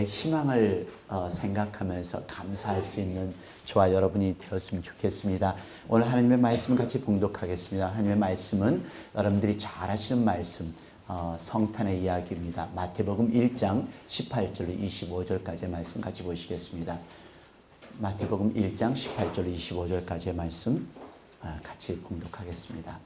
희망을 생각하면서 감사할 수 있는 저와 여러분이 되었으면 좋겠습니다. 오늘 하나님의 말씀을 같이 봉독하겠습니다. 하나님의 말씀은 여러분들이 잘 아시는 말씀, 성탄의 이야기입니다. 마태복음 1장 18절 25절까지의 말씀 같이 보시겠습니다. 마태복음 1장 18절 25절까지의 말씀 같이 봉독하겠습니다.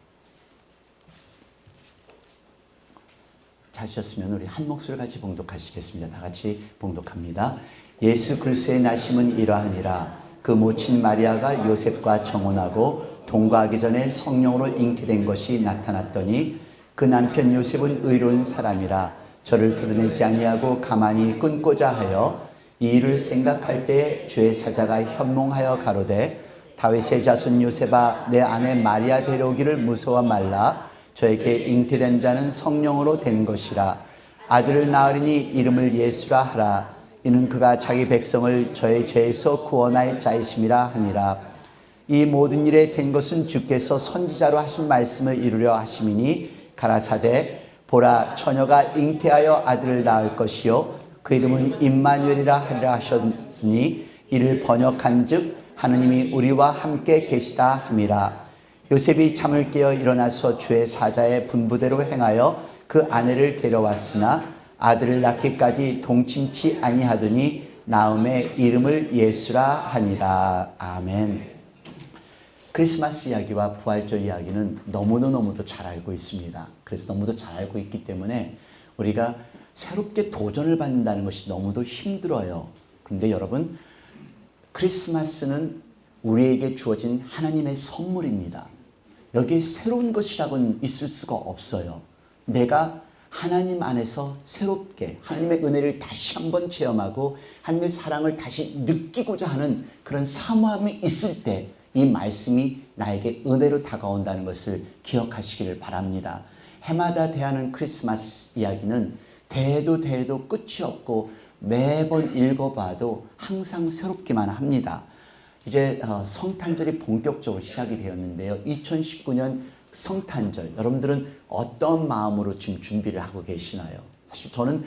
찾으셨으면 우리 한 목소리 같이 봉독하시겠습니다. 다 같이 봉독합니다. 예수 그리스도의 나심은 이러하니라. 그 모친 마리아가 요셉과 정혼하고 동거하기 전에 성령으로 잉태된 것이 나타났더니 그 남편 요셉은 의로운 사람이라 저를 드러내지 아니하고 가만히 끊고자 하여 이 일을 생각할 때에 주의 사자가 현몽하여 가로되 다윗의 자손 요셉아 내 아내 마리아 데려오기를 무서워 말라. 저에게 잉태된 자는 성령으로 된 것이라. 아들을 낳으리니 이름을 예수라 하라. 이는 그가 자기 백성을 저의 죄에서 구원할 자이심이라 하니라. 이 모든 일에 된 것은 주께서 선지자로 하신 말씀을 이루려 하심이니 가라사대 보라 처녀가 잉태하여 아들을 낳을 것이요 그 이름은 임마누엘이라 하리라 하셨으니 이를 번역한즉 하느님이 우리와 함께 계시다 함이라. 요셉이 잠을 깨어 일어나서 주의 사자의 분부대로 행하여 그 아내를 데려왔으나 아들을 낳기까지 동침치 아니하더니 나음의 이름을 예수라 하니라. 아멘. 크리스마스 이야기와 부활절 이야기는 너무도 잘 알고 있습니다. 그래서 너무도 잘 알고 있기 때문에 우리가 새롭게 도전을 받는다는 것이 너무도 힘들어요. 근데 여러분, 크리스마스는 우리에게 주어진 하나님의 선물입니다. 여기에 새로운 것이라고는 있을 수가 없어요. 내가 하나님 안에서 새롭게 하나님의 은혜를 다시 한번 체험하고 하나님의 사랑을 다시 느끼고자 하는 그런 사모함이 있을 때 이 말씀이 나에게 은혜로 다가온다는 것을 기억하시기를 바랍니다. 해마다 대하는 크리스마스 이야기는 대해도 끝이 없고 매번 읽어봐도 항상 새롭기만 합니다. 이제 성탄절이 본격적으로 시작이 되었는데요. 2019년 성탄절, 여러분들은 어떤 마음으로 지금 준비를 하고 계시나요? 사실 저는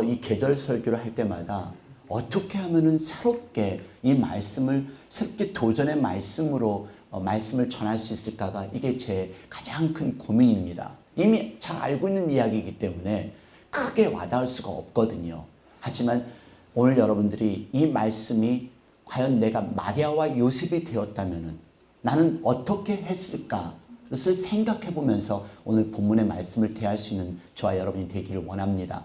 이 계절 설교를 할 때마다 어떻게 하면은 새롭게 이 말씀을 새롭게 도전의 말씀으로 말씀을 전할 수 있을까가 이게 제 가장 큰 고민입니다. 이미 잘 알고 있는 이야기이기 때문에 크게 와닿을 수가 없거든요. 하지만 오늘 여러분들이 이 말씀이 과연 내가 마리아와 요셉이 되었다면 나는 어떻게 했을까? 그것을 생각해 보면서 오늘 본문의 말씀을 대할 수 있는 저와 여러분이 되기를 원합니다.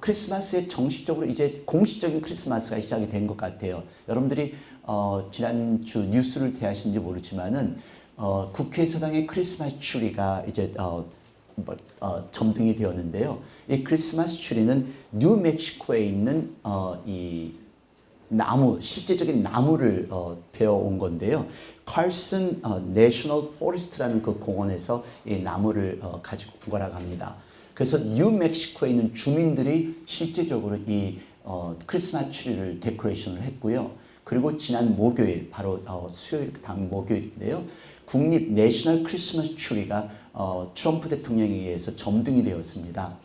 크리스마스에 정식적으로 이제 공식적인 크리스마스가 시작이 된 것 같아요. 여러분들이 지난주 뉴스를 대하신지 모르지만은 국회의사당의 크리스마스 추리가 이제 점등이 되었는데요. 이 크리스마스 추리는 뉴멕시코에 있는 이 나무, 실제적인 나무를 베어온 건데요. 칼슨 내셔널 포레스트라는 그 공원에서 이 나무를 가지고 온 거라고 합니다. 그래서 뉴멕시코에 있는 주민들이 실제적으로 이 크리스마스 트리를 데코레이션을 했고요. 그리고 지난 목요일, 바로 수요일 다음 목요일인데요. 국립 내셔널 크리스마스 트리가 트럼프 대통령에 의해서 점등이 되었습니다.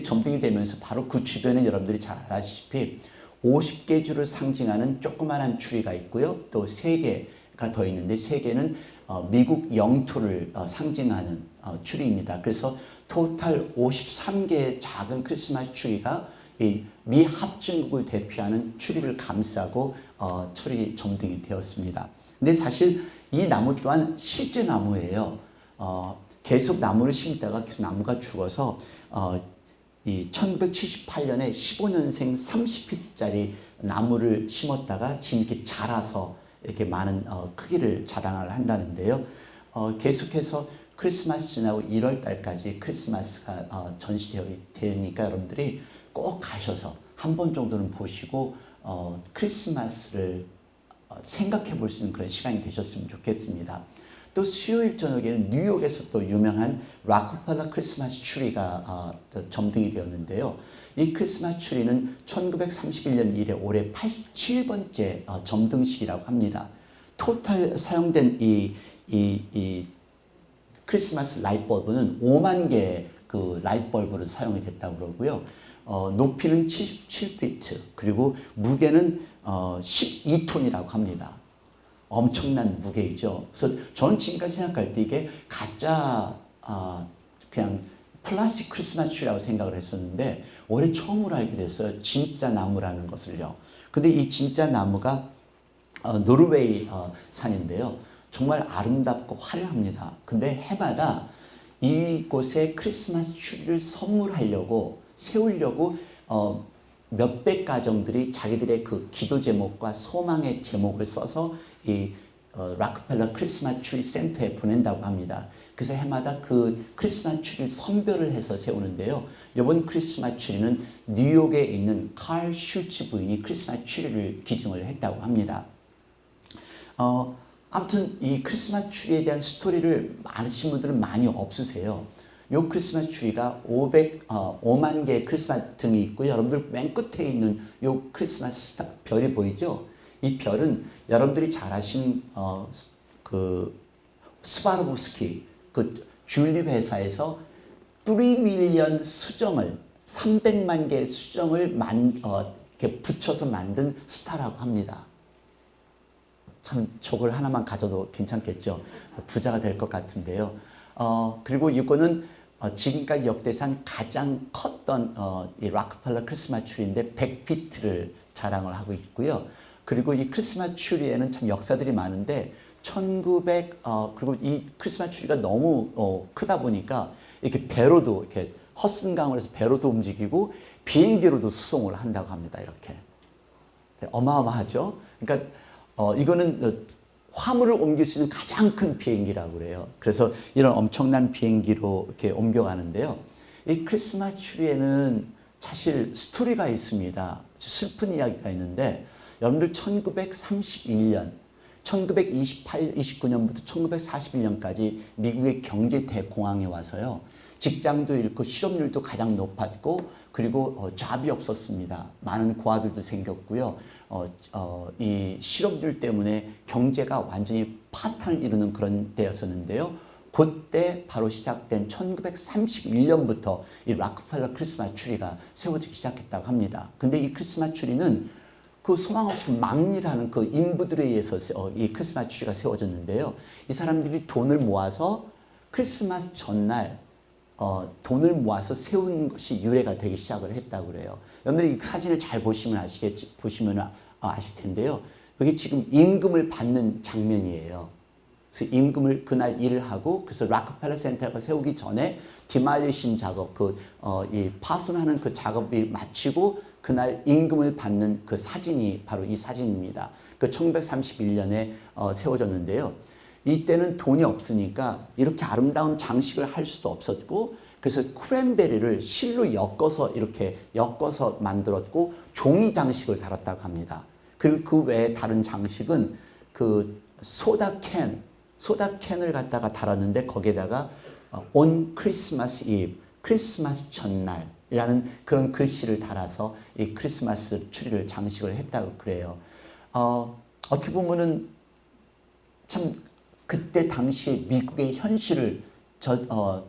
점등이 되면서 바로 그 주변에 여러분들이 잘 아시다시피 50개 주를 상징하는 조그마한 추리가 있고요. 또 3개가 더 있는데 3개는 미국 영토를 상징하는 추리입니다. 그래서 토탈 53개의 작은 크리스마스 추리가 이 미합중국을 대표하는 추리를 감싸고 추리 점등이 되었습니다. 근데 사실 이 나무 또한 실제 나무예요. 계속 나무를 심다가 계속 나무가 죽어서 이 1978년에 15년생 30피트짜리 나무를 심었다가 지금 이렇게 자라서 이렇게 많은 크기를 자랑을 한다는데요. 계속해서 크리스마스 지나고 1월 달까지 크리스마스가 전시되니까 여러분들이 꼭 가셔서 한 번 정도는 보시고 크리스마스를 생각해 볼 수 있는 그런 시간이 되셨으면 좋겠습니다. 또 수요일 저녁에는 뉴욕에서 또 유명한 락펠러 크리스마스 추리가 점등이 되었는데요. 이 크리스마스 추리는 1931년 이래 올해 87번째 점등식이라고 합니다. 토탈 사용된 이 크리스마스 라이트벌브는 5만 개의 그 라이트벌브를 사용이 됐다고 그러고요. 높이는 77피트, 그리고 무게는 12톤이라고 합니다. 엄청난 무게이죠. 그래서 저는 지금까지 생각할 때 이게 가짜 그냥 플라스틱 크리스마스 트리라고 생각을 했었는데 올해 처음으로 알게 됐어요. 진짜 나무라는 것을요. 근데 이 진짜 나무가 노르웨이 산인데요. 정말 아름답고 화려합니다. 근데 해마다 이곳에 크리스마스 트리를 선물하려고 세우려고 몇백 가정들이 자기들의 그 기도 제목과 소망의 제목을 써서 이 락펠러 크리스마스 트리 센터에 보낸다고 합니다. 그래서 해마다 그 크리스마스 트리를 선별을 해서 세우는데요. 이번 크리스마스 트리는 뉴욕에 있는 칼 슈츠 부인이 크리스마스 트리를 기증을 했다고 합니다. 아무튼 이 크리스마스 트리에 대한 스토리를 아시는 분들은 많이 없으세요. 이 크리스마스 트리가 5만 개의 크리스마스 등이 있고 여러분들 맨 끝에 있는 이 크리스마스 별이 보이죠? 이 별은 여러분들이 잘 아시는 그 스와로브스키 그 튤립 회사에서 3밀리언 수정을 300만 개의 수정을 이렇게 붙여서 만든 스타라고 합니다. 참 저걸 하나만 가져도 괜찮겠죠. 부자가 될 것 같은데요. 그리고 이거는 지금까지 역대상 가장 컸던 이 락펠러 크리스마스 트리인데 100피트를 자랑을 하고 있고요. 그리고 이 크리스마스 트리에는 참 역사들이 많은데 그리고 이 크리스마스 트리가 너무 크다 보니까 이렇게 배로도 이렇게 허슨강을 해서 배로도 움직이고 비행기로도 수송을 한다고 합니다. 이렇게 어마어마하죠. 그러니까 이거는 화물을 옮길 수 있는 가장 큰 비행기라고 그래요. 그래서 이런 엄청난 비행기로 이렇게 옮겨가는데요. 이 크리스마스 트리에는 사실 스토리가 있습니다. 슬픈 이야기가 있는데 여러분들 1931년, 29년부터 1941년까지 미국의 경제 대공황이 와서요. 직장도 잃고 실업률도 가장 높았고 그리고 잡이 없었습니다. 많은 고아들도 생겼고요. 이 실업률 때문에 경제가 완전히 파탄을 이루는 그런 때였었는데요. 그때 바로 시작된 1931년부터 이 락펠러 크리스마스 트리가 세워지기 시작했다고 합니다. 근데 이 크리스마스 트리는 그 소망 없이 막리라는 그 인부들에 의해서 이 크리스마스 트리가 세워졌는데요. 이 사람들이 돈을 모아서 크리스마스 전날 돈을 모아서 세운 것이 유래가 되기 시작을 했다고 그래요. 여러분들이 이 사진을 잘 보시면 아실 텐데요. 여기 지금 임금을 받는 장면이에요. 그래서 임금을 그날 일을 하고 그래서 락펠러 센터가 세우기 전에 디말리션 작업, 이 파손하는 그 작업이 마치고 그날 임금을 받는 그 사진이 바로 이 사진입니다. 그 1931년에 세워졌는데요. 이때는 돈이 없으니까 이렇게 아름다운 장식을 할 수도 없었고 그래서 크랜베리를 실로 이렇게 엮어서 만들었고 종이 장식을 달았다고 합니다. 그리고 그 외에 다른 장식은 그 소다캔을 갖다가 달았는데 거기에다가 on Christmas Eve, 크리스마스 전날이라는 그런 글씨를 달아서 이 크리스마스 트리를 장식을 했다고 그래요. 어떻게 보면은 참 그때 당시 미국의 현실을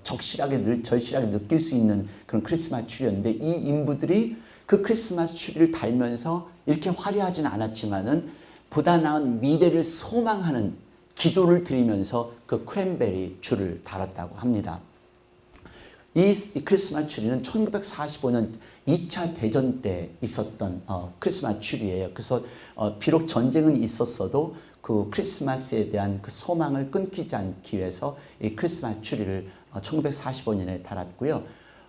절실하게 느낄 수 있는 그런 크리스마스 트리였는데 이 인부들이 그 크리스마스 트리를 달면서 이렇게 화려하진 않았지만은 보다 나은 미래를 소망하는 기도를 드리면서 그 크랜베리 줄을 달았다고 합니다. 이 크리스마스 트리는 1945년 2차 대전 때 있었던 크리스마스 트리예요. 그래서 비록 전쟁은 있었어도 그 크리스마스에 대한 그 소망을 끊기지 않기 위해서 이 크리스마스 트리를 1945년에 달았고요.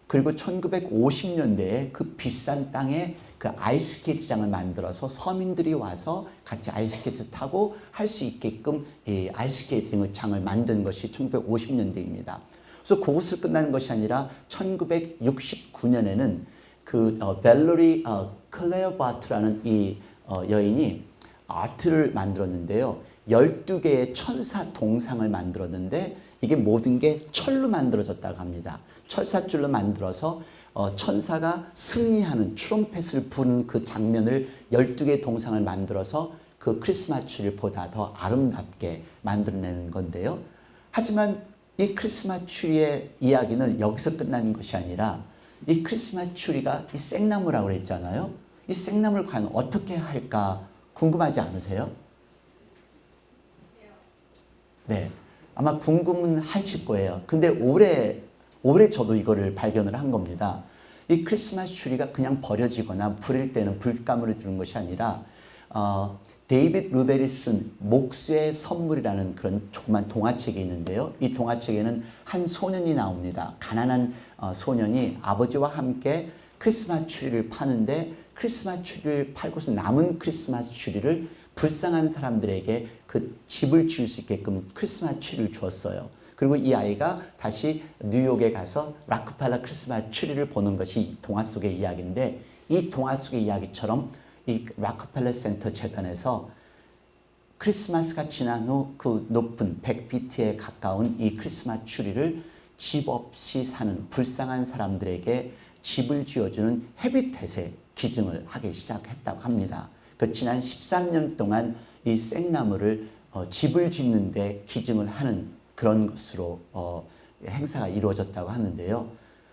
그리고 1950년대에 그 비싼 땅에 그 아이스케이트장을 만들어서 서민들이 와서 같이 아이스케이트 타고 할 수 있게끔 이 아이스케이팅 장을 만든 것이 1950년대입니다. 그래서 그것을 끝나는 것이 아니라 1969년에는 그 벨로리 클레어바트라는 이 여인이 아트를 만들었는데요. 12개의 천사 동상을 만들었는데 이게 모든 게 철로 만들어졌다고 합니다. 철사줄로 만들어서 천사가 승리하는 트럼펫을 부는 그 장면을 12개의 동상을 만들어서 그 크리스마스 트리를 보다 더 아름답게 만들어내는 건데요. 하지만 이 크리스마스 트리의 이야기는 여기서 끝나는 것이 아니라 이 크리스마스 추리가 이 생나무라고 그랬잖아요. 이 생나무를 과연 어떻게 할까 궁금하지 않으세요? 네, 아마 궁금은 하실 거예요. 근데 올해 저도 이거를 발견을 한 겁니다. 이 크리스마스 추리가 그냥 버려지거나 불일 때는 불감으로 드는 것이 아니라 데이빗 루베리 쓴 목수의 선물이라는 그런 조그만 동화책이 있는데요. 이 동화책에는 한 소년이 나옵니다. 가난한 소년이 아버지와 함께 크리스마스 추리를 파는데 크리스마스 추리를 팔고서 남은 크리스마스 추리를 불쌍한 사람들에게 그 집을 지을 수 있게끔 크리스마스 추리를 주었어요. 그리고 이 아이가 다시 뉴욕에 가서 락펠러 크리스마스 추리를 보는 것이 동화 속의 이야기인데, 이 동화 속의 이야기처럼 이 락펠러 센터 재단에서 크리스마스가 지난 후 그 높은 100피트에 가까운 이 크리스마스 추리를 집 없이 사는 불쌍한 사람들에게 집을 지어주는 헤비텟에 기증을 하기 시작했다고 합니다. 그 지난 13년 동안 이 생나무를 집을 짓는 데 기증을 하는 그런 것으로 행사가 이루어졌다고 하는데요.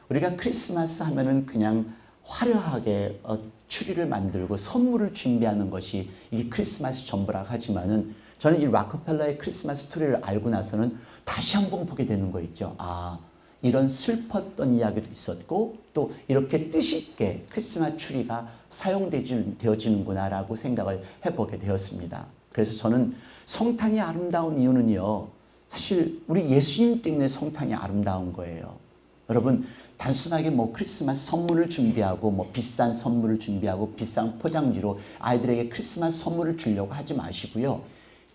우리가 크리스마스 하면은 그냥 화려하게 추리를 만들고 선물을 준비하는 것이 이게 크리스마스 전부라고 하지만은, 저는 이 락펠러의 크리스마스 스토리를 알고 나서는 다시 한번 보게 되는 거 있죠. 아, 이런 슬펐던 이야기도 있었고 또 이렇게 뜻 있게 크리스마스 추리가 사용되어지는구나라고 생각을 해보게 되었습니다. 그래서 저는 성탄이 아름다운 이유는요, 사실 우리 예수님 때문에 성탄이 아름다운 거예요. 여러분, 단순하게 뭐 크리스마스 선물을 준비하고 뭐 비싼 선물을 준비하고 비싼 포장지로 아이들에게 크리스마스 선물을 주려고 하지 마시고요.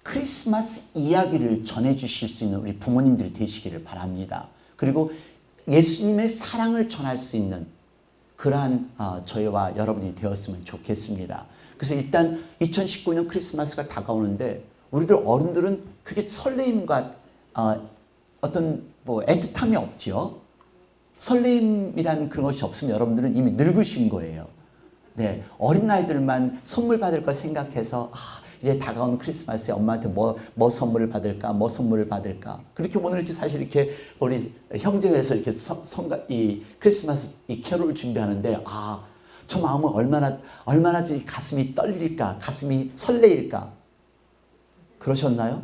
크리스마스 이야기를 전해주실 수 있는 우리 부모님들이 되시기를 바랍니다. 그리고 예수님의 사랑을 전할 수 있는 그러한 저희와 여러분이 되었으면 좋겠습니다. 그래서 일단 2019년 크리스마스가 다가오는데 우리들 어른들은 그게 설레임과 어떤 뭐 애틋함이 없죠. 설레임이라는 그것이 없으면 여러분들은 이미 늙으신 거예요. 네, 어린아이들만 선물 받을 거 생각해서 이제 다가오는 크리스마스에 엄마한테 뭐 선물을 받을까, 뭐 선물을 받을까. 그렇게 오늘 이렇게 사실 이렇게 우리 형제회에서 이렇게 이 크리스마스 이 캐롤을 준비하는데, 저 마음은 얼마나 가슴이 떨릴까, 가슴이 설레일까. 그러셨나요?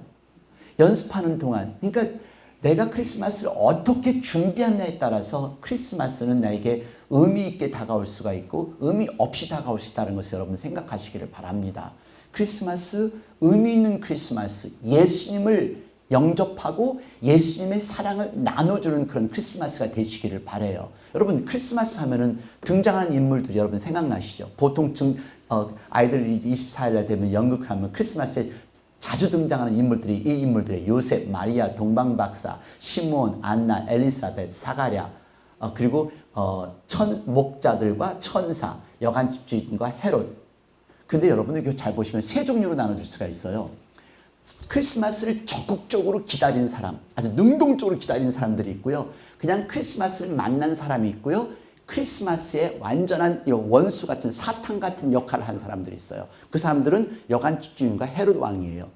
연습하는 동안, 그러니까 내가 크리스마스를 어떻게 준비하느냐에 따라서 크리스마스는 나에게 의미 있게 다가올 수가 있고 의미 없이 다가올 수 있다는 것을 여러분 생각하시기를 바랍니다. 크리스마스, 의미 있는 크리스마스, 예수님을 영접하고 예수님의 사랑을 나눠주는 그런 크리스마스가 되시기를 바라요. 여러분, 크리스마스 하면은 등장하는 인물들이 여러분 생각나시죠? 보통 아이들이 24일 날 되면 연극을 하면 크리스마스에 자주 등장하는 인물들이 이 인물들의 요셉, 마리아, 동방박사, 시몬, 안나, 엘리사벳, 사가랴, 그리고 목자들과 천사, 여관 집주인과 헤롯. 근데 여러분 이거 잘 보시면 세 종류로 나눠줄 수가 있어요. 크리스마스를 적극적으로 기다리는 사람, 아주 능동적으로 기다리는 사람들이 있고요. 그냥 크리스마스를 만난 사람이 있고요. 크리스마스에 완전한 원수 같은 사탄 같은 역할을 한 사람들이 있어요. 그 사람들은 여관 집주인과 헤롯 왕이에요.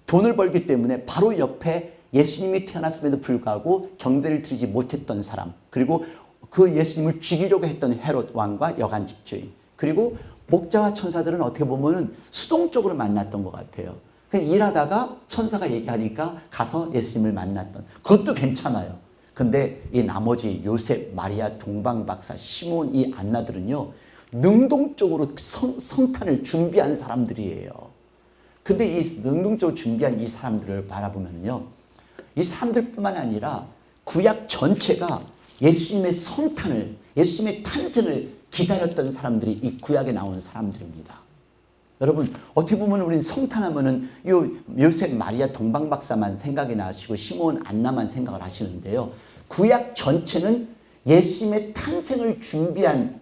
돈을 벌기 때문에 바로 옆에 예수님이 태어났음에도 불구하고 경배를 드리지 못했던 사람, 그리고 그 예수님을 죽이려고 했던 헤롯 왕과 여관 집주인, 그리고 목자와 천사들은 어떻게 보면 수동적으로 만났던 것 같아요. 그냥 일하다가 천사가 얘기하니까 가서 예수님을 만났던, 그것도 괜찮아요. 근데 이 나머지 요셉, 마리아, 동방박사, 시몬, 이 안나들은요, 능동적으로 성탄을 준비한 사람들이에요. 근데 이 능동적으로 준비한 이 사람들을 바라보면요, 이 사람들뿐만 아니라 구약 전체가 예수님의 성탄을, 예수님의 탄생을 기다렸던 사람들이 이 구약에 나온 사람들입니다. 여러분, 어떻게 보면 우리는 성탄하면은 요셉, 마리아, 동방박사만 생각이 나시고 시몬, 안나만 생각을 하시는데요. 구약 전체는 예수님의 탄생을 준비한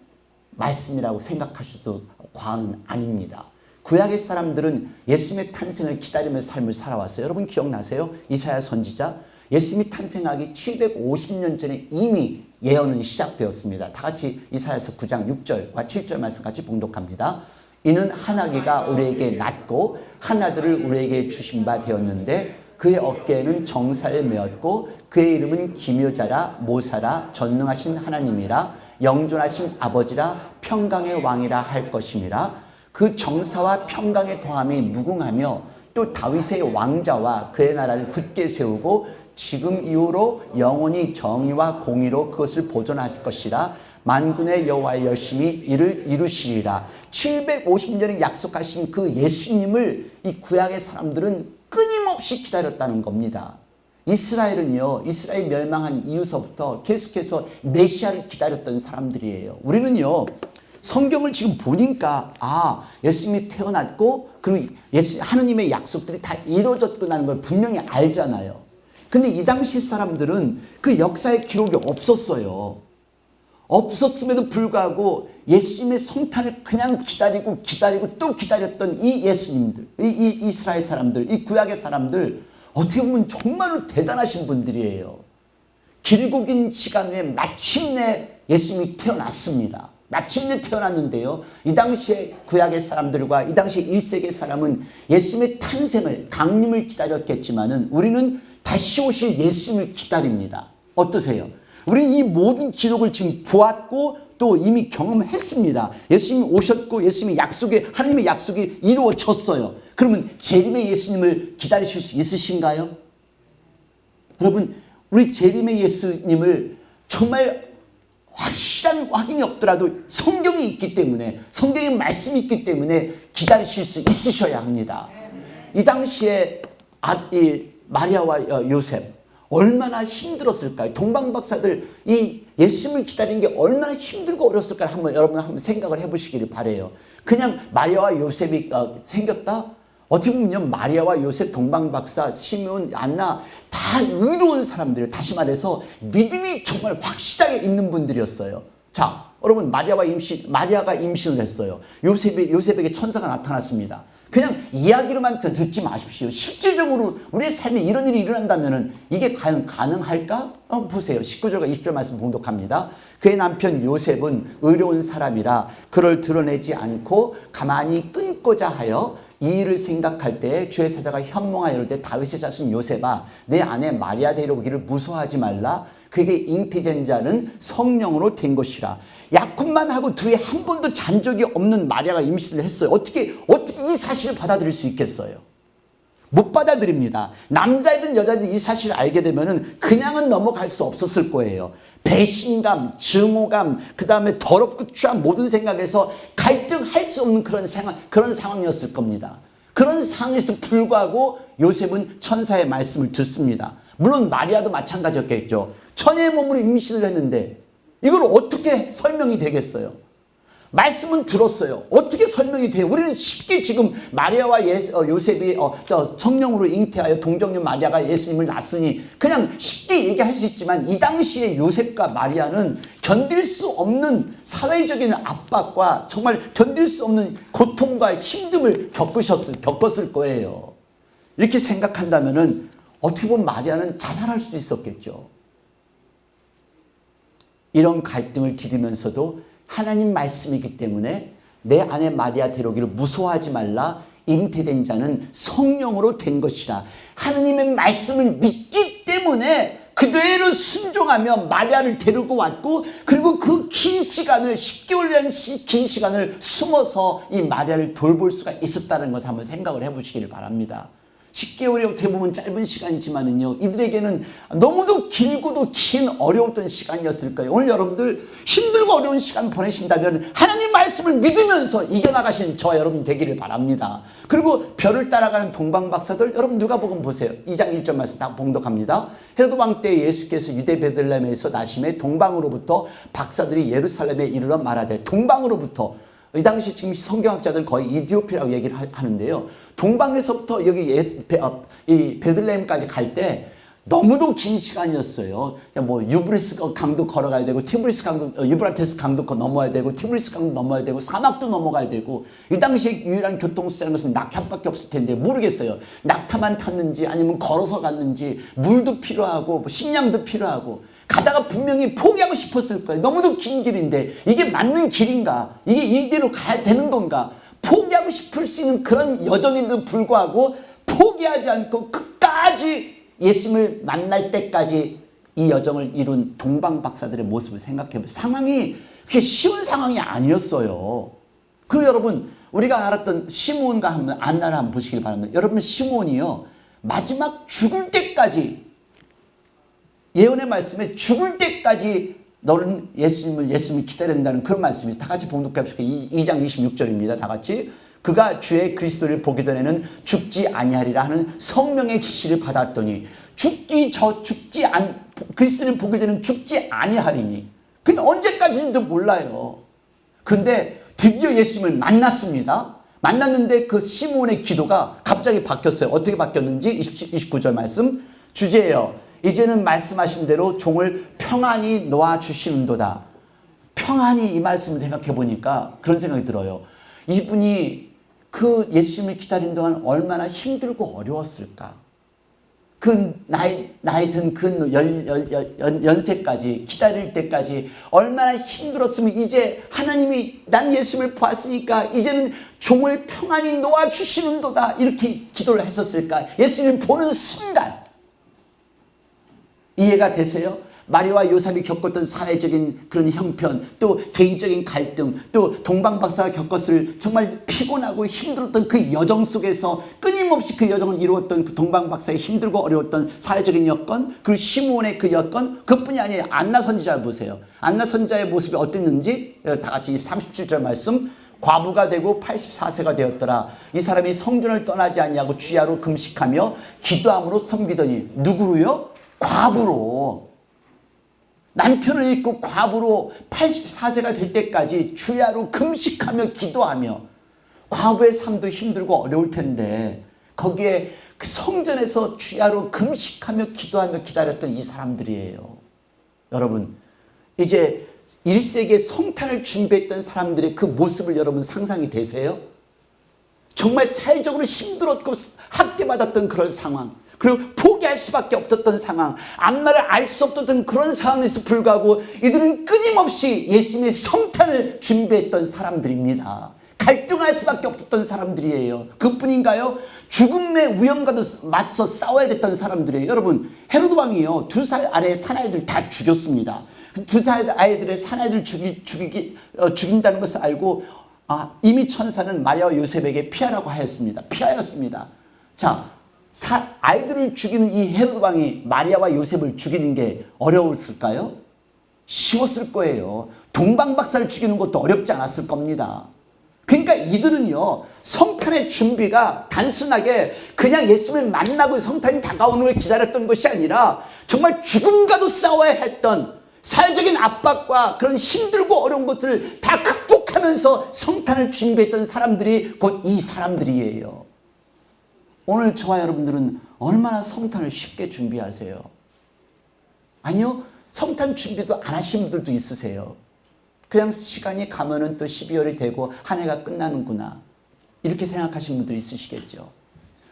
말씀이라고 생각하셔도 과언은 아닙니다. 구약의 사람들은 예수님의 탄생을 기다리면서 삶을 살아왔어요. 여러분 기억나세요? 이사야 선지자, 예수님이 탄생하기 750년 전에 이미 예언은 시작되었습니다. 다 같이 이사야서 9장 6절과 7절 말씀 같이 봉독합니다. 이는 한 아기가 우리에게 낳고 한 아들을 우리에게 주신 바 되었는데 그의 어깨에는 정사를 메었고 그의 이름은 기묘자라 모사라 전능하신 하나님이라 영존하신 아버지라 평강의 왕이라 할 것임이라. 그 정사와 평강의 통함이 무궁하며 또 다윗의 왕자와 그의 나라를 굳게 세우고 지금 이후로 영원히 정의와 공의로 그것을 보존할 것이라. 만군의 여호와의 열심히 이를 이루시리라. 750년에 약속하신 그 예수님을 이 구약의 사람들은 끊임없이 기다렸다는 겁니다. 이스라엘은요, 이스라엘 멸망한 이후서부터 계속해서 메시아를 기다렸던 사람들이에요. 우리는요, 성경을 지금 보니까 예수님이 태어났고 그리고 하느님의 약속들이 다 이루어졌구나는 걸 분명히 알잖아요. 근데 이 당시 사람들은 그 역사의 기록이 없었어요. 없었음에도 불구하고 예수님의 성탄을 그냥 기다리고 또 기다렸던 이 예수님들, 이 이스라엘 사람들, 이 구약의 사람들, 어떻게 보면 정말로 대단하신 분들이에요. 길고 긴 시간 후에 마침내 예수님이 태어났습니다. 마침내 태어났는데요, 이 당시에 구약의 사람들과 이 당시에 1세기 사람은 예수님의 탄생을, 강림을 기다렸겠지만은 우리는 다시 오실 예수님을 기다립니다. 어떠세요? 우리는 이 모든 기록을 지금 보았고 또 이미 경험했습니다. 예수님이 오셨고 예수님의 약속에, 하나님의 약속이 이루어졌어요. 그러면 재림의 예수님을 기다리실 수 있으신가요? 여러분, 우리 재림의 예수님을 정말 확실한 확인이 없더라도 성경이 있기 때문에, 성경의 말씀이 있기 때문에 기다리실 수 있으셔야 합니다. 이 당시에 마리아와 요셉 얼마나 힘들었을까요? 동방박사들 이 예수님을 기다리는 게 얼마나 힘들고 어렸을까 여러분 한번 생각을 해보시기를 바래요. 그냥 마리아와 요셉이 생겼다? 어떻게 보면요, 마리아와 요셉, 동방박사, 시므온, 안나 다 의로운 사람들이에요. 다시 말해서 믿음이 정말 확실하게 있는 분들이었어요. 자, 여러분, 마리아가 임신을 했어요. 요셉에게 천사가 나타났습니다. 그냥 이야기로만 듣지 마십시오. 실질적으로 우리의 삶에 이런 일이 일어난다면 이게 가능할까? 보세요. 19절과 20절 말씀 봉독합니다. 그의 남편 요셉은 의로운 사람이라 그를 드러내지 않고 가만히 끊고자 하여 이 일을 생각할 때 주의 사자가 현몽하여 이르되 다윗의 자손 요셉아, 내 아내 마리아 데려오기를 무서워하지 말라. 그에게 잉태된 자는 성령으로 된 것이라. 약혼만 하고 둘이 한 번도 잔 적이 없는 마리아가 임신을 했어요. 어떻게 이 사실을 받아들일 수 있겠어요? 못 받아들입니다. 남자이든 여자이든 이 사실을 알게 되면은 그냥은 넘어갈 수 없었을 거예요. 배신감, 증오감, 그 다음에 더럽고 추한 모든 생각에서 갈등할 수 없는 그런 상황이었을 겁니다. 그런 상황에서도 불구하고 요셉은 천사의 말씀을 듣습니다. 물론 마리아도 마찬가지였겠죠. 처녀의 몸으로 임신을 했는데 이걸 어떻게 설명이 되겠어요? 말씀은 들었어요. 어떻게 설명이 돼요? 우리는 쉽게 지금 마리아와 요셉이 성령으로 잉태하여 동정녀 마리아가 예수님을 낳았으니 그냥 쉽게 얘기할 수 있지만 이 당시에 요셉과 마리아는 견딜 수 없는 사회적인 압박과 정말 견딜 수 없는 고통과 힘듦을 겪었을 거예요. 이렇게 생각한다면은 어떻게 보면 마리아는 자살할 수도 있었겠죠. 이런 갈등을 디디면서도 하나님 말씀이기 때문에 내 아내 마리아 데려오기를 무서워하지 말라. 잉태된 자는 성령으로 된 것이라. 하나님의 말씀을 믿기 때문에 그대로 순종하며 마리아를 데리고 왔고, 그리고 그 긴 시간을 10개월이라는 긴 시간을 숨어서 이 마리아를 돌볼 수가 있었다는 것을 한번 생각을 해보시길 바랍니다. 10개월이 어떻게 보면 짧은 시간이지만은요, 이들에게는 너무도 길고도 긴 어려웠던 시간이었을 거예요. 오늘 여러분들 힘들고 어려운 시간 보내신다면 하나님 말씀을 믿으면서 이겨나가신 저와 여러분이 되기를 바랍니다. 그리고 별을 따라가는 동방박사들, 여러분 누가복음 보세요. 2장 1절 말씀 다 봉독합니다. 헤로드 왕 때 예수께서 유대 베들레헴에서 나심에 동방으로부터 박사들이 예루살렘에 이르러 말하되, 동방으로부터, 이 당시 지금 성경학자들 거의 이디오피라고 얘기를 하는데요. 동방에서부터 여기 이 베들레헴까지 갈 때 너무도 긴 시간이었어요. 뭐 유브리스 강도 걸어가야 되고, 유브라테스 강도 넘어야 되고, 티브리스 강도 넘어야 되고, 사막도 넘어가야 되고. 이 당시에 유일한 교통수단인 것은 낙타밖에 없을 텐데 모르겠어요. 낙타만 탔는지 아니면 걸어서 갔는지, 물도 필요하고 식량도 필요하고. 가다가 분명히 포기하고 싶었을 거예요. 너무도 긴 길인데 이게 맞는 길인가? 이게 이대로 가야 되는 건가? 포기하고 싶을 수 있는 그런 여정에도 불구하고 포기하지 않고 끝까지 예수님을 만날 때까지 이 여정을 이룬 동방박사들의 모습을 생각해보세요. 상황이 그게 쉬운 상황이 아니었어요. 그리고 여러분, 우리가 알았던 시므온과 안나를 한번 보시길 바랍니다. 여러분, 시므온이요, 마지막 죽을 때까지, 예언의 말씀에 죽을 때까지 너는 예수님을 기다린다는 그런 말씀이, 다 같이 봉독해 보실게요. 2장 26절입니다. 다 같이. 그가 주의 그리스도를 보기 전에는 죽지 아니하리라 하는 성령의 지시를 받았더니 그리스도를 보기 전에는 죽지 아니하리니. 근데 언제까지인지도 몰라요. 근데 드디어 예수님을 만났습니다. 만났는데 그 시므온의 기도가 갑자기 바뀌었어요. 어떻게 바뀌었는지 29절 말씀. 주제예요. 이제는 말씀하신 대로 종을 평안히 놓아주시는도다. 평안히, 이 말씀을 생각해 보니까 그런 생각이 들어요. 이분이 그 예수님을 기다리는 동안 얼마나 힘들고 어려웠을까. 그 나이 든 그 연세까지, 기다릴 때까지 얼마나 힘들었으면, 이제 하나님이 난 예수님을 보았으니까 이제는 종을 평안히 놓아주시는도다, 이렇게 기도를 했었을까. 예수님을 보는 순간. 이해가 되세요? 마리아와 요셉이 겪었던 사회적인 그런 형편, 또 개인적인 갈등, 또 동방박사가 겪었을 정말 피곤하고 힘들었던 그 여정 속에서 끊임없이 그 여정을 이루었던 그 동방박사의 힘들고 어려웠던 사회적인 여건, 그리고 시므온의 그 여건, 그뿐이 아니에요. 안나 선지자를 보세요. 안나 선지자의 모습이 어땠는지 다 같이 37절 말씀. 과부가 되고 84세가 되었더라. 이 사람이 성전을 떠나지 아니하고 주야로 금식하며 기도함으로 섬기더니. 누구로요? 과부로. 남편을 잃고 과부로 84세가 될 때까지 주야로 금식하며 기도하며. 과부의 삶도 힘들고 어려울 텐데 거기에 그 성전에서 주야로 금식하며 기도하며 기다렸던 이 사람들이에요. 여러분, 이제 1세기에 성탄을 준비했던 사람들의 그 모습을 여러분 상상이 되세요? 정말 사회적으로 힘들었고 학대받았던 그런 상황, 그리고 포기할 수밖에 없었던 상황, 앞날을 알 수 없었던 그런 상황에서 불구하고 이들은 끊임없이 예수님의 성탄을 준비했던 사람들입니다. 갈등할 수밖에 없었던 사람들이에요. 그뿐인가요? 죽음의 위험과도 맞서 싸워야 됐던 사람들이에요. 여러분, 헤로드 왕이요, 2살 아래 사나이들 다 죽였습니다. 2살 아이들의 사나이들 죽인다는 것을 알고 이미 천사는 마리아와 요셉에게 피하라고 하였습니다. 피하였습니다. 자, 아이들을 죽이는 이 헤로드 왕이 마리아와 요셉을 죽이는 게 어려웠을까요? 쉬웠을 거예요. 동방박사를 죽이는 것도 어렵지 않았을 겁니다. 그러니까 이들은요, 성탄의 준비가 단순하게 그냥 예수님을 만나고 성탄이 다가오는 걸 기다렸던 것이 아니라 정말 죽음과도 싸워야 했던 사회적인 압박과 그런 힘들고 어려운 것을 다 극복하면서 성탄을 준비했던 사람들이 곧 이 사람들이에요. 오늘 저와 여러분들은 얼마나 성탄을 쉽게 준비하세요? 아니요, 성탄 준비도 안 하신 분들도 있으세요. 그냥 시간이 가면은 또 12월이 되고 한 해가 끝나는구나, 이렇게 생각하시는 분들이 있으시겠죠.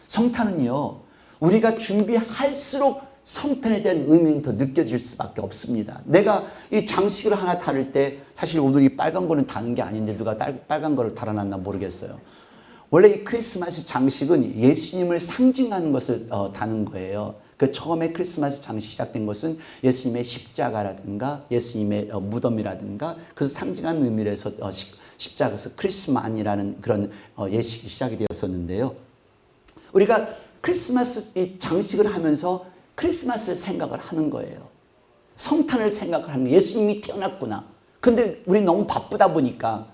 성탄은요, 우리가 준비할수록 성탄에 대한 의미는 더 느껴질 수밖에 없습니다. 내가 이 장식을 하나 다룰 때, 사실 오늘 이 빨간 거는 다는 게 아닌데 누가 빨간 거를 달아놨나 모르겠어요. 원래 이 크리스마스 장식은 예수님을 상징하는 것을 다는 거예요. 그 처음에 크리스마스 장식 시작된 것은 예수님의 십자가라든가 예수님의 무덤이라든가, 그래서 상징하는 의미에서 십자가에서 크리스만이라는 그런 예식이 시작이 되었었는데요. 우리가 크리스마스 이 장식을 하면서 크리스마스를 생각을 하는 거예요. 성탄을 생각을 하는 거예요. 예수님이 태어났구나. 근데 우리 너무 바쁘다 보니까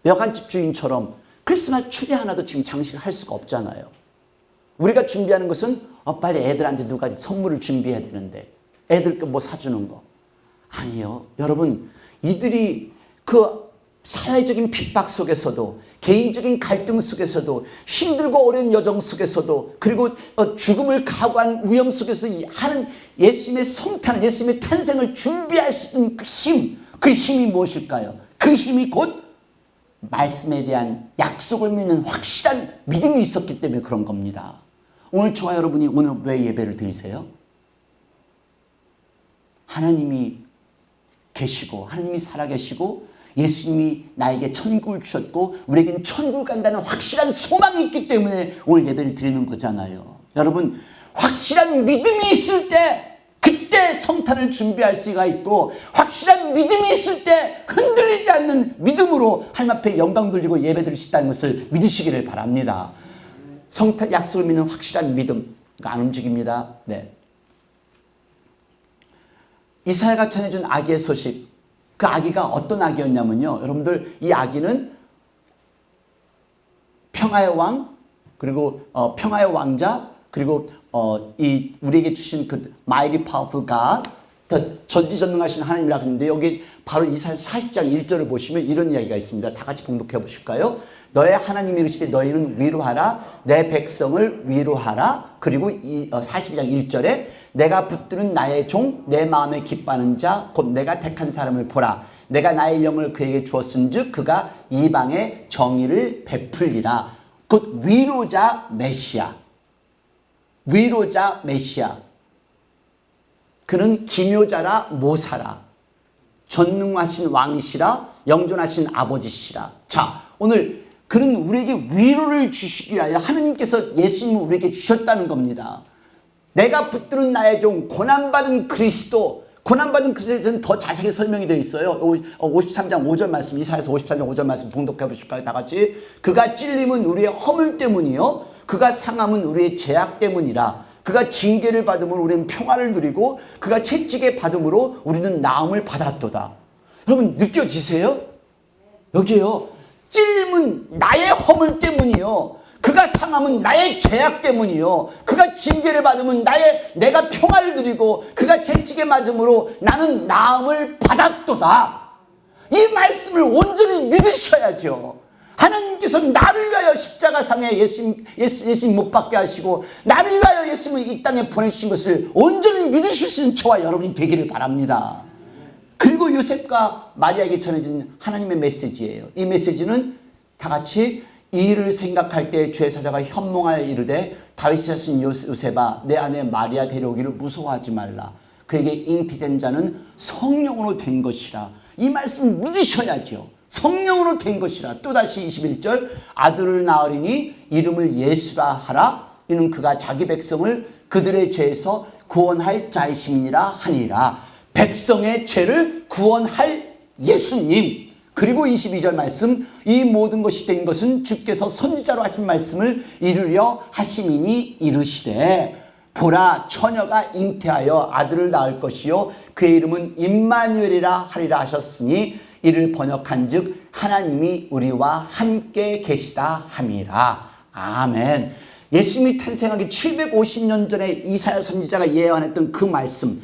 여관집 주인처럼 크리스마스 추리 하나도 지금 장식을 할 수가 없잖아요. 우리가 준비하는 것은 빨리 애들한테 누가 선물을 준비해야 되는데 애들 뭐 사주는 거 아니에요. 여러분, 이들이 그 사회적인 핍박 속에서도, 개인적인 갈등 속에서도, 힘들고 어려운 여정 속에서도, 그리고 죽음을 각오한 위험 속에서 하는 예수님의 성탄을, 예수님의 탄생을 준비할 수 있는 그 힘이 무엇일까요? 그 힘이 곧 말씀에 대한 약속을 믿는 확실한 믿음이 있었기 때문에 그런 겁니다. 오늘 저와 여러분이 오늘 왜 예배를 드리세요? 하나님이 계시고, 하나님이 살아계시고, 예수님이 나에게 천국을 주셨고 우리에게는 천국을 간다는 확실한 소망이 있기 때문에 오늘 예배를 드리는 거잖아요. 여러분, 확실한 믿음이 있을 때 그때 때 성탄을 준비할 수가 있고 확실한 믿음이 있을 때 흔들리지 않는 믿음으로 하나님 앞에 영광 돌리고 예배 드릴 수 있다는 것을 믿으시기를 바랍니다. 성탄 약속을 믿는 확실한 믿음 안 움직입니다. 네. 이사야가 전해준 아기의 소식, 그 아기가 어떤 아기였냐면요, 여러분들 이 아기는 평화의 왕, 그리고 평화의 왕자, 그리고 이 우리에게 주신 그 mighty powerful God, 전지전능하신 하나님이라고 하는데 여기 바로 이사야 40장 1절을 보시면 이런 이야기가 있습니다. 다 같이 봉독해 보실까요? 너의 하나님이 이르시되 너희는 위로하라, 내 백성을 위로하라. 그리고 이 42장 1절에 내가 붙드는 나의 종, 내 마음에 기뻐하는 자, 곧 내가 택한 사람을 보라. 내가 나의 영을 그에게 주었은즉 그가 이방의 정의를 베풀리라. 곧 위로자 메시아. 위로자 메시아. 그는 기묘자라 모사라. 전능하신 왕이시라. 영존하신 아버지시라. 자, 오늘 그는 우리에게 위로를 주시기 위하여 하나님께서 예수님을 우리에게 주셨다는 겁니다. 내가 붙드는 나의 종, 고난받은 그리스도. 고난받은 그리스도에서는 더 자세히 설명이 되어 있어요. 53장 5절 말씀, 이사야서 53장 5절 말씀 봉독해 보실까요? 다 같이. 그가 찔림은 우리의 허물 때문이요 그가 상함은 우리의 죄악 때문이라. 그가 징계를 받음으로 우리는 평화를 누리고 그가 채찍에 받음으로 우리는 나음을 받았도다. 여러분 느껴지세요? 여기에요. 찔림은 나의 허물 때문이요 그가 상함은 나의 죄악 때문이요 그가 징계를 받으면 내가 평화를 누리고 그가 채찍에 맞음으로 나는 나음을 받았도다. 이 말씀을 온전히 믿으셔야죠. 하나님께서 나를 위하여 십자가상에 예수님 못 박게 하시고 나를 위하여 예수님을 이 땅에 보내주신 것을 온전히 믿으실 수 있는 저와 여러분이 되기를 바랍니다. 그리고 요셉과 마리아에게 전해진 하나님의 메시지예요. 이 메시지는 다 같이 이 일을 생각할 때 죄사자가 현몽하여 이르되 다윗이 자신 요셉아 내 아내 마리아 데려오기를 무서워하지 말라. 그에게 잉태된 자는 성령으로 된 것이라. 이 말씀을 믿으셔야죠. 성령으로 된 것이라. 또다시 21절 아들을 낳으리니 이름을 예수라 하라. 이는 그가 자기 백성을 그들의 죄에서 구원할 자이심이니라 하니라. 백성의 죄를 구원할 예수님. 그리고 22절 말씀 이 모든 것이 된 것은 주께서 선지자로 하신 말씀을 이루려 하심이니 이르시되 보라 처녀가 잉태하여 아들을 낳을 것이요 그의 이름은 임마누엘이라 하리라 하셨으니 이를 번역한즉 하나님이 우리와 함께 계시다 함이라. 아멘. 예수님이 탄생하기 750년 전에 이사야 선지자가 예언했던 그 말씀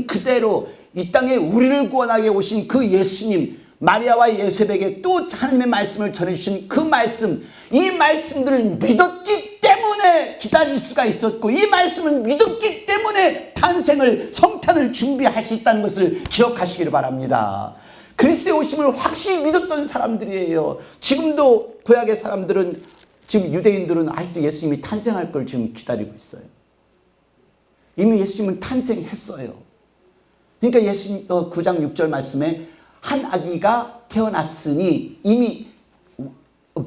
그대로 이 땅에 우리를 구원하게 오신 그 예수님, 마리아와 요셉에게 또 하나님의 말씀을 전해주신 그 말씀, 이 말씀들을 믿었기 때문에 기다릴 수가 있었고 이 말씀을 믿었기 때문에 성탄을 준비할 수 있다는 것을 기억하시기를 바랍니다. 그리스도의 오심을 확실히 믿었던 사람들이에요. 지금도 구약의 사람들은, 지금 유대인들은 아직도 예수님이 탄생할 걸 지금 기다리고 있어요. 이미 예수님은 탄생했어요. 그러니까 예수님 9장 6절 말씀에 한 아기가 태어났으니 이미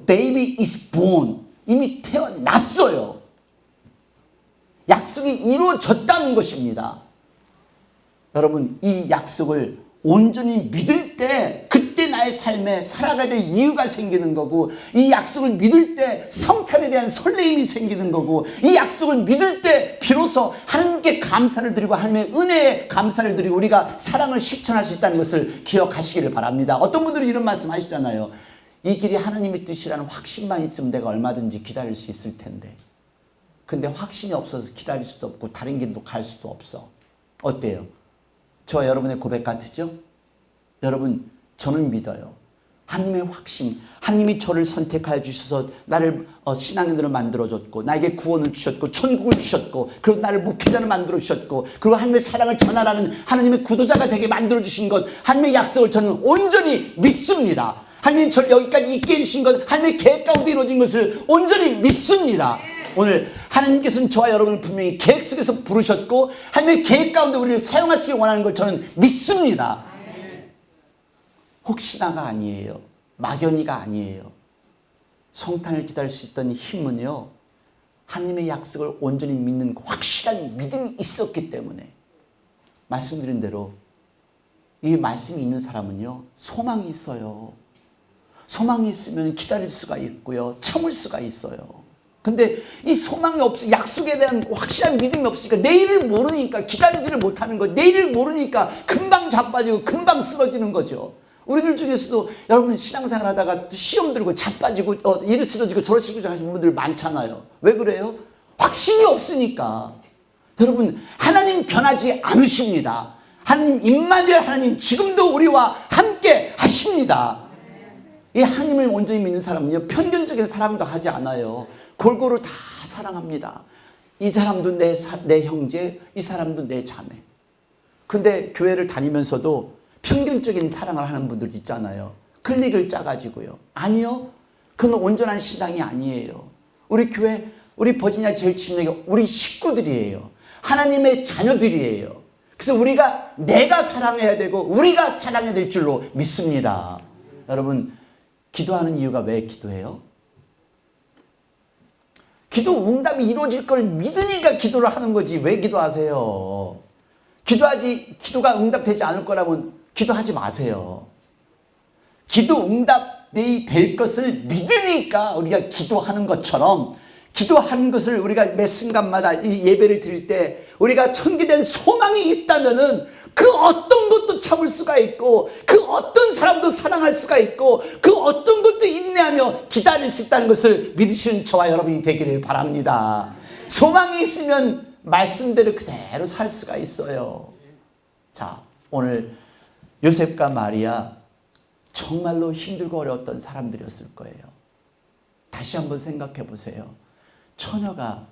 baby is born, 이미 태어났어요. 약속이 이루어졌다는 것입니다. 여러분 이 약속을 온전히 믿을 때 그때 나의 삶에 살아가야 될 이유가 생기는 거고 이 약속을 믿을 때 성탄에 대한 설레임이 생기는 거고 이 약속을 믿을 때 비로소 하나님께 감사를 드리고 하나님의 은혜에 감사를 드리고 우리가 사랑을 실천할 수 있다는 것을 기억하시기를 바랍니다. 어떤 분들은 이런 말씀 하시잖아요. 이 길이 하나님의 뜻이라는 확신만 있으면 내가 얼마든지 기다릴 수 있을 텐데 근데 확신이 없어서 기다릴 수도 없고 다른 길도 갈 수도 없어. 어때요? 저와 여러분의 고백 같으죠? 여러분 저는 믿어요. 하나님의 확신, 하나님이 저를 선택하여 주셔서 나를 신앙인으로 만들어줬고 나에게 구원을 주셨고 천국을 주셨고 그리고 나를 목회자로 만들어주셨고 그리고 하나님의 사랑을 전하라는 하나님의 구도자가 되게 만들어주신 것, 하나님의 약속을 저는 온전히 믿습니다. 하나님이 저를 여기까지 있게 해주신 것, 하나님의 계획 가운데 이루어진 것을 온전히 믿습니다. 오늘 하나님께서는 저와 여러분을 분명히 계획 속에서 부르셨고 하나님의 계획 가운데 우리를 사용하시길 원하는 걸 저는 믿습니다. 혹시나가 아니에요. 막연히가 아니에요. 성탄을 기다릴 수 있던 힘은요 하나님의 약속을 온전히 믿는 확실한 믿음이 있었기 때문에 말씀드린 대로 이 말씀이 있는 사람은요, 소망이 있어요. 소망이 있으면 기다릴 수가 있고요, 참을 수가 있어요. 근데 이 소망이 없어, 약속에 대한 확실한 믿음이 없으니까, 내일을 모르니까 기다리지를 못하는 거죠. 내일을 모르니까 금방 자빠지고 금방 쓰러지는 거죠. 우리들 중에서도 여러분 신앙생활 하다가 시험 들고 자빠지고 이리 쓰러지고 저리 쓰러지고 하시는 분들 많잖아요. 왜 그래요? 확신이 없으니까. 여러분, 하나님 변하지 않으십니다. 하나님 임마누엘, 하나님 지금도 우리와 함께 하십니다. 이 하나님을 온전히 믿는 사람은요, 편견적인 사랑도 하지 않아요. 골고루 다 사랑합니다. 이 사람도 내 형제, 이 사람도 내 자매. 근데 교회를 다니면서도 편견적인 사랑을 하는 분들 있잖아요. 클릭을 짜가지고요. 아니요, 그건 온전한 신앙이 아니에요. 우리 교회, 우리 버지니아 제일 침례교 우리 식구들이에요. 하나님의 자녀들이에요. 그래서 우리가 내가 사랑해야 되고 우리가 사랑해야 될 줄로 믿습니다. 여러분, 기도하는 이유가 왜 기도해요? 기도 응답이 이루어질 걸 믿으니까 기도를 하는 거지. 왜 기도하세요? 기도가 응답되지 않을 거라면 기도하지 마세요. 기도 응답이 될 것을 믿으니까 우리가 기도하는 것처럼, 기도하는 것을 우리가 매 순간마다 이 예배를 드릴 때 우리가 천기된 소망이 있다면은 그 어떤 것도 참을 수가 있고, 그 어떤 사람도 사랑할 수가 있고, 그 어떤 것도 인내하며 기다릴 수 있다는 것을 믿으시는 저와 여러분이 되기를 바랍니다. 소망이 있으면 말씀대로 그대로 살 수가 있어요. 자, 오늘 요셉과 마리아 정말로 힘들고 어려웠던 사람들이었을 거예요. 다시 한번 생각해 보세요. 처녀가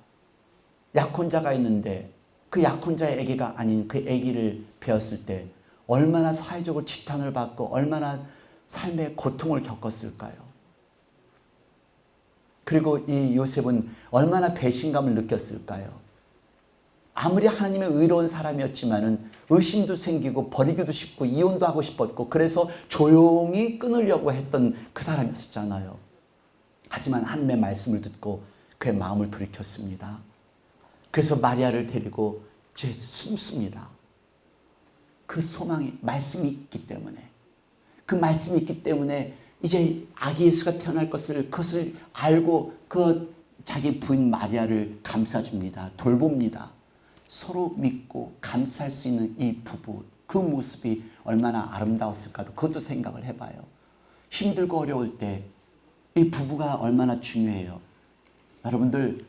약혼자가 있는데 그 약혼자의 아기가 아닌 그 아기를 배웠을 때 얼마나 사회적으로 지탄을 받고 얼마나 삶의 고통을 겪었을까요? 그리고 이 요셉은 얼마나 배신감을 느꼈을까요? 아무리 하나님의 의로운 사람이었지만은 의심도 생기고 버리기도 싶고 이혼도 하고 싶었고, 그래서 조용히 끊으려고 했던 그 사람이었잖아요. 하지만 하나님의 말씀을 듣고 그의 마음을 돌이켰습니다. 그래서 마리아를 데리고 이제 숨습니다. 그 소망이, 말씀이 있기 때문에, 그 말씀이 있기 때문에 이제 아기 예수가 태어날 것을, 그것을 알고 그 자기 부인 마리아를 감싸줍니다. 돌봅니다. 서로 믿고 감쌀 수 있는 이 부부, 그 모습이 얼마나 아름다웠을까도 그것도 생각을 해봐요. 힘들고 어려울 때 이 부부가 얼마나 중요해요. 여러분들,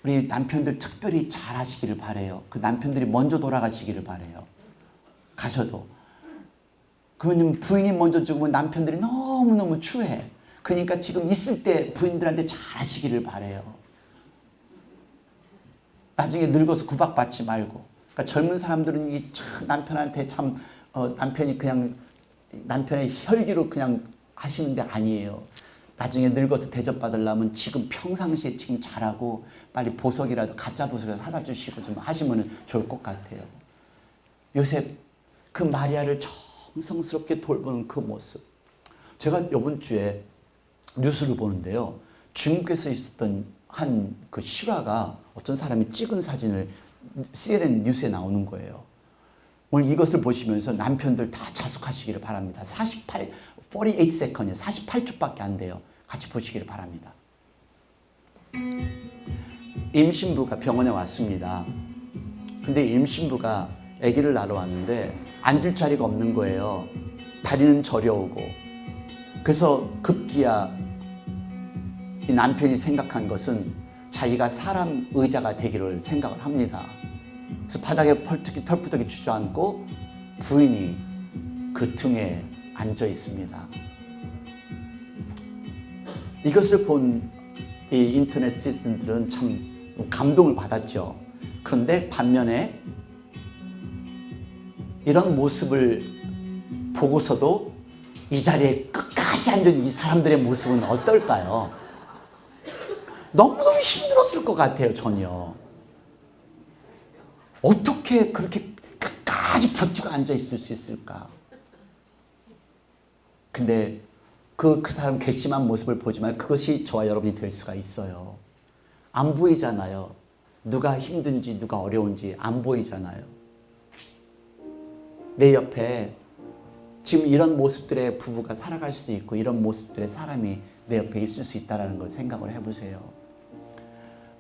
우리 남편들 특별히 잘 하시기를 바라요. 그 남편들이 먼저 돌아가시기를 바라요. 가셔도. 그러면 부인이 먼저 죽으면 남편들이 너무너무 추해. 그러니까 지금 있을 때 부인들한테 잘 하시기를 바라요. 나중에 늙어서 구박받지 말고. 그러니까 젊은 사람들은 이 남편한테 참 남편이 그냥 남편의 혈기로 그냥 하시는데 아니에요. 나중에 늙어서 대접받으려면 지금 평상시에 지금 잘하고 빨리 보석이라도, 가짜 보석이라도 사다 주시고 좀 하시면 좋을 것 같아요. 요셉, 그 마리아를 정성스럽게 돌보는 그 모습. 제가 이번 주에 뉴스를 보는데요. 중국에서 있었던 한 그 실화가 어떤 사람이 찍은 사진을 CNN 뉴스에 나오는 거예요. 오늘 이것을 보시면서 남편들 다 자숙하시기를 바랍니다. 48세컨이에요. 48초밖에 안 돼요. 같이 보시기를 바랍니다. 임신부가 병원에 왔습니다. 근데 임신부가 아기를 낳으러 왔는데 앉을 자리가 없는 거예요. 다리는 저려오고. 그래서 급기야 이 남편이 생각한 것은 자기가 사람 의자가 되기를 생각을 합니다. 그래서 바닥에 털푸덕이 주저앉고 부인이 그 등에 앉아 있습니다. 이것을 본 이 인터넷 시즌들은 참 감동을 받았죠. 그런데 반면에 이런 모습을 보고서도 이 자리에 끝까지 앉은 이 사람들의 모습은 어떨까요? 너무너무 힘들었을 것 같아요, 전혀. 어떻게 그렇게 끝까지 버티고 앉아 있을 수 있을까? 근데 그 사람 괘씸한 모습을 보지만 그것이 저와 여러분이 될 수가 있어요. 안 보이잖아요. 누가 힘든지 누가 어려운지 안 보이잖아요. 내 옆에 지금 이런 모습들의 부부가 살아갈 수도 있고 이런 모습들의 사람이 내 옆에 있을 수 있다는 걸 생각을 해보세요.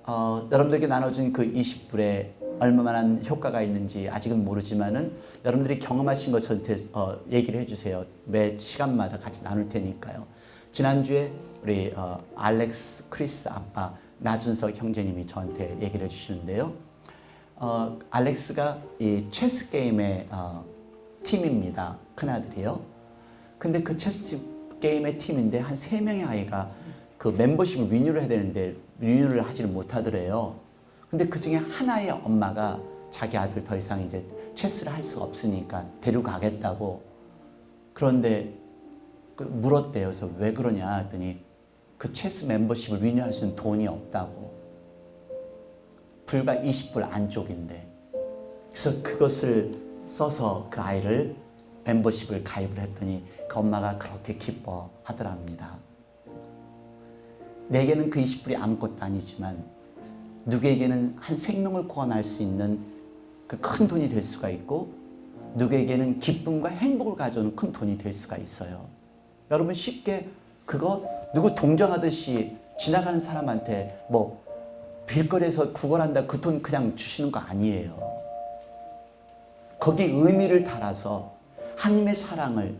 여러분들에게 나눠준 그 20불에 얼마나 효과가 있는지 아직은 모르지만은 여러분들이 경험하신 것 저한테 얘기를 해주세요. 매 시간마다 같이 나눌 테니까요. 지난주에 우리 알렉스 크리스 아빠 나준석 형제님이 저한테 얘기를 해주시는데요. 알렉스가 이 체스 게임의 팀입니다. 큰아들이요. 근데 그 체스 게임의 팀인데 한 3명의 아이가 그 멤버십을 리뉴를 해야 되는데 리뉴를 하지를 못하더래요. 근데 그 중에 하나의 엄마가 자기 아들 더 이상 이제 체스를 할 수가 없으니까 데려가겠다고. 그런데 물었대요. 그래서 왜 그러냐 했더니 그 체스 멤버십을 리뉴할 수 있는 돈이 없다고. 불과 20불 안쪽인데. 그래서 그것을 써서 그 아이를 멤버십을 가입을 했더니 그 엄마가 그렇게 기뻐하더랍니다. 내게는 그 20불이 아무것도 아니지만 누구에게는 한 생명을 구원할 수 있는 그 큰 돈이 될 수가 있고 누구에게는 기쁨과 행복을 가져오는 큰 돈이 될 수가 있어요. 여러분 쉽게 그거 누구 동정하듯이 지나가는 사람한테 뭐 길거리에서 구걸한다 그 돈 그냥 주시는 거 아니에요. 거기 의미를 달아서 하나님의 사랑을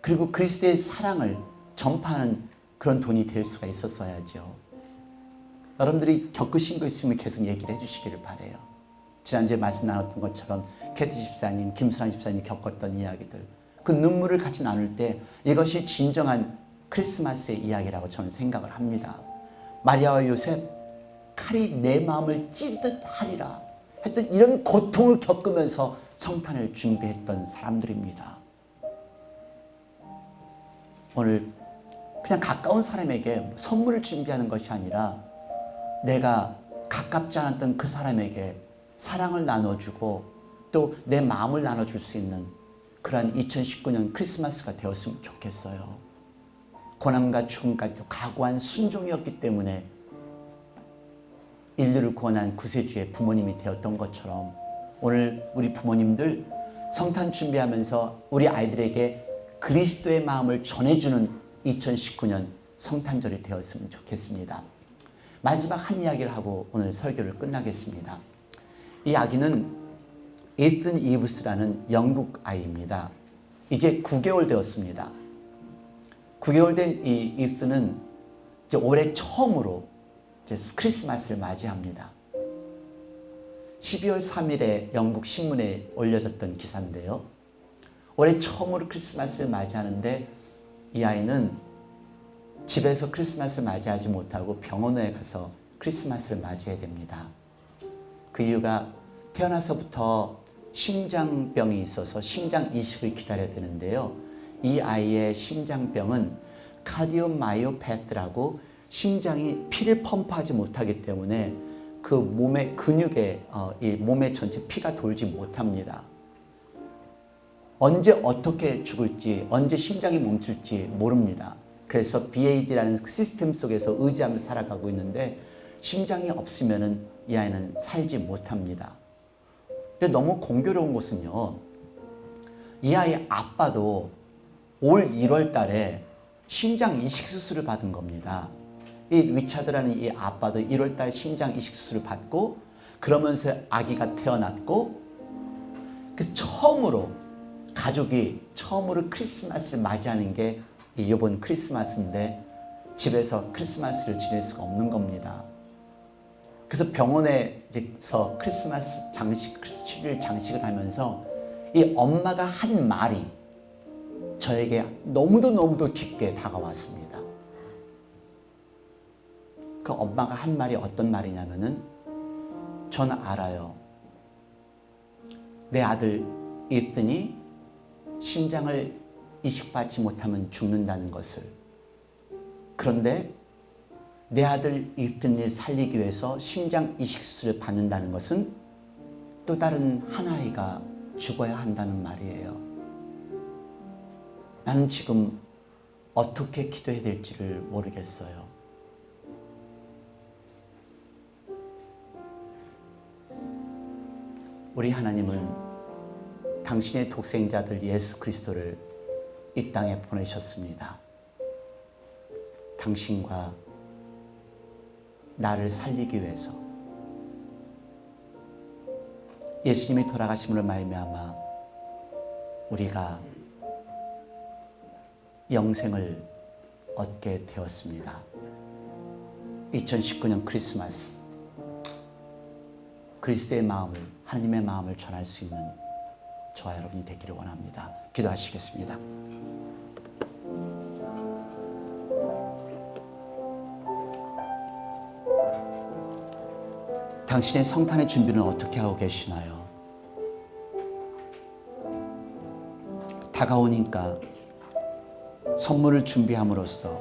그리고 그리스도의 사랑을 전파하는 그런 돈이 될 수가 있었어야죠. 여러분들이 겪으신 거 있으면 계속 얘기를 해주시기를 바라요. 지난주에 말씀 나눴던 것처럼 캐티 집사님, 김수란 집사님이 겪었던 이야기들 그 눈물을 같이 나눌 때 이것이 진정한 크리스마스의 이야기라고 저는 생각을 합니다. 마리아와 요셉 칼이 내 마음을 찌르듯 하리라 했던 이런 고통을 겪으면서 성탄을 준비했던 사람들입니다. 오늘 그냥 가까운 사람에게 선물을 준비하는 것이 아니라 내가 가깝지 않았던 그 사람에게 사랑을 나눠주고 또 내 마음을 나눠줄 수 있는 그러한 2019년 크리스마스가 되었으면 좋겠어요. 고난과 죽음까지도 각오한 순종이었기 때문에 인류를 구원한 구세주의 부모님이 되었던 것처럼 오늘 우리 부모님들 성탄 준비하면서 우리 아이들에게 그리스도의 마음을 전해주는 2019년 성탄절이 되었으면 좋겠습니다. 마지막 한 이야기를 하고 오늘 설교를 끝나겠습니다. 이 아기는 에이튼 이브스라는 영국 아이입니다. 이제 9개월 되었습니다. 9개월 된 이 에이튼은 이제 올해 처음으로 이제 크리스마스를 맞이합니다. 12월 3일에 영국 신문에 올려졌던 기사인데요. 올해 처음으로 크리스마스를 맞이하는데 이 아이는 집에서 크리스마스를 맞이하지 못하고 병원에 가서 크리스마스를 맞이해야 됩니다. 그 이유가 태어나서부터 심장병이 있어서 심장 이식을 기다려야 되는데요. 이 아이의 심장병은 카디오마이오패트라고 심장이 피를 펌프하지 못하기 때문에 그 몸의 근육에 이 몸의 전체 피가 돌지 못합니다. 언제 어떻게 죽을지 언제 심장이 멈출지 모릅니다. 그래서 BAD라는 시스템 속에서 의지하면서 살아가고 있는데 심장이 없으면 이 아이는 살지 못합니다. 근데 너무 공교로운 것은요. 이 아이 아빠도 올 1월 달에 심장 이식 수술을 받은 겁니다. 이 리차드라는 이 아빠도 1월 달 심장 이식 수술을 받고 그러면서 아기가 태어났고 그래서 처음으로 가족이 처음으로 크리스마스를 맞이하는 게 이번 크리스마스인데 집에서 크리스마스를 지낼 수가 없는 겁니다. 그래서 병원에서 크리스마스 장식, 크리스마스 장식을 하면서 이 엄마가 한 말이 저에게 너무도 깊게 다가왔습니다. 그 엄마가 한 말이 어떤 말이냐면은 저는 알아요. 내 아들 이튼이 심장을 이식받지 못하면 죽는다는 것을. 그런데 내 아들 이튼을 살리기 위해서 심장 이식 수술을 받는다는 것은 또 다른 한 아이가 죽어야 한다는 말이에요. 나는 지금 어떻게 기도해야 될지를 모르겠어요. 우리 하나님은 당신의 독생자들 예수 그리스도를 이 땅에 보내셨습니다. 당신과 나를 살리기 위해서. 예수님이 돌아가심으로 말미암아 우리가 영생을 얻게 되었습니다. 2019년 크리스마스, 그리스도의 마음을, 하나님의 마음을 전할 수 있는 저와 여러분이 되기를 원합니다. 기도하시겠습니다. 당신의 성탄의 준비는 어떻게 하고 계시나요? 다가오니까 선물을 준비함으로써,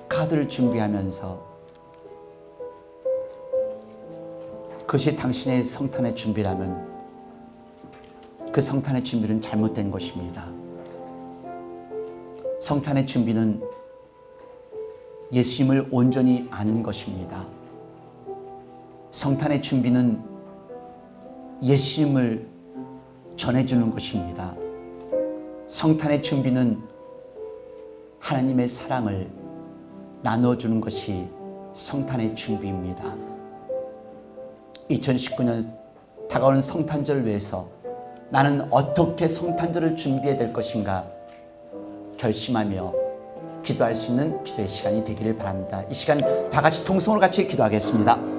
카드를 준비하면서 그것이 당신의 성탄의 준비라면 그 성탄의 준비는 잘못된 것입니다. 성탄의 준비는 예수님을 온전히 아는 것입니다. 성탄의 준비는 예수님을 전해주는 것입니다. 성탄의 준비는 하나님의 사랑을 나눠주는 것이 성탄의 준비입니다. 2019년 다가오는 성탄절을 위해서 나는 어떻게 성탄절을 준비해야 될 것인가 결심하며 기도할 수 있는 기도의 시간이 되기를 바랍니다. 이 시간 다 같이 통성으로 같이 기도하겠습니다.